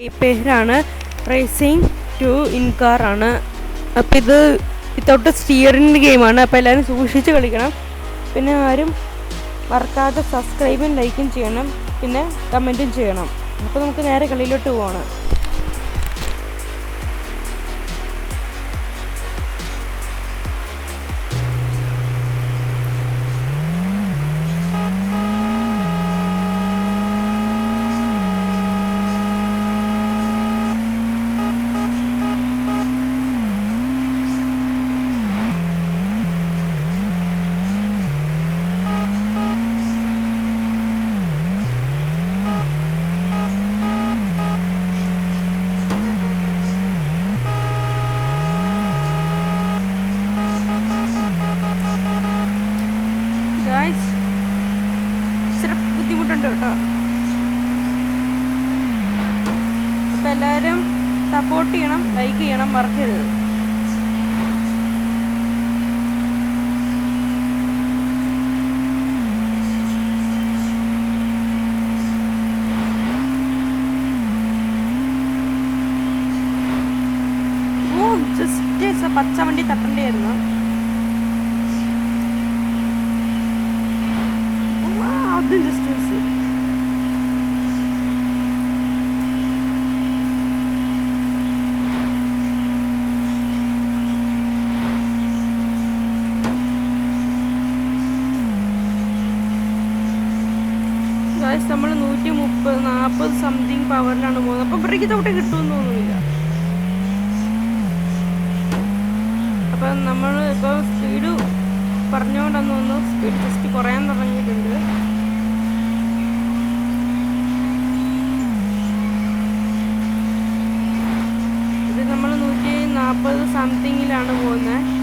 ഈ പേരാണ് racing 2 in car ആണ്. അപ്പോൾ ഇത് വിത്തൗട്ട് സ്റ്റിയറിംഗ് ഗെയിമാണ്. അപ്പോൾ എല്ലാവരും സൂക്ഷിച്ച് കളിക്കണം. പിന്നെ ആരും മറക്കാതെ സബ്സ്ക്രൈബും ലൈക്കും ചെയ്യണം, പിന്നെ കമൻറ്റും ചെയ്യണം. അപ്പോൾ നമുക്ക് നേരെ കളിയിലോട്ട് പോകണം. ഇച്ചിരി ബുദ്ധിമുട്ടുണ്ട് കേട്ടോ. അപ്പം എല്ലാവരും സപ്പോർട്ട് ചെയ്യണം, ലൈക്ക് ചെയ്യണം, മറക്കരുത്. ജസ്റ്റ് പച്ച വണ്ടി തട്ടേണ്ടിയായിരുന്നു. അതും ജസ്റ്റ് മിസ്. നമ്മൾ 130-140 സംതിങ് പവറിലാണ് പോകുന്നത്. അപ്പം ബ്രേക്ക് തൊട്ട് കിട്ടുമെന്ന് തോന്നുന്നില്ല. അപ്പം നമ്മൾ ഇപ്പോൾ സ്പീഡ് പറഞ്ഞുകൊണ്ടെന്ന് തോന്നുന്നു, സ്പീഡ് ജസ്റ്റ് കുറയാൻ തുടങ്ങിയിട്ടുണ്ട്. ഇത് നമ്മൾ 140 സംതിങ്ങിലാണ് പോകുന്നത്.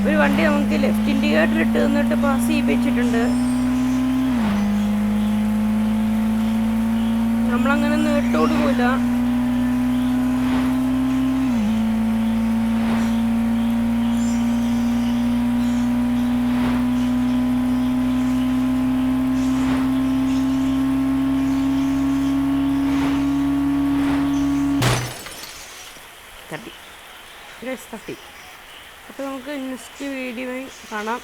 ഒരു വണ്ടി നമുക്ക് ലെഫ്റ്റ് ഇൻഡിക്കേറ്റർ ഇട്ട് നിന്നിട്ട് പാസ് ചെയ്യിപ്പിച്ചിട്ടുണ്ട്. നമ്മളങ്ങനെ നീട്ടോടുകൂല. തട്ടി. അപ്പോൾ നമുക്ക് നെക്സ്റ്റ് വീഡിയോയിൽ കാണാം.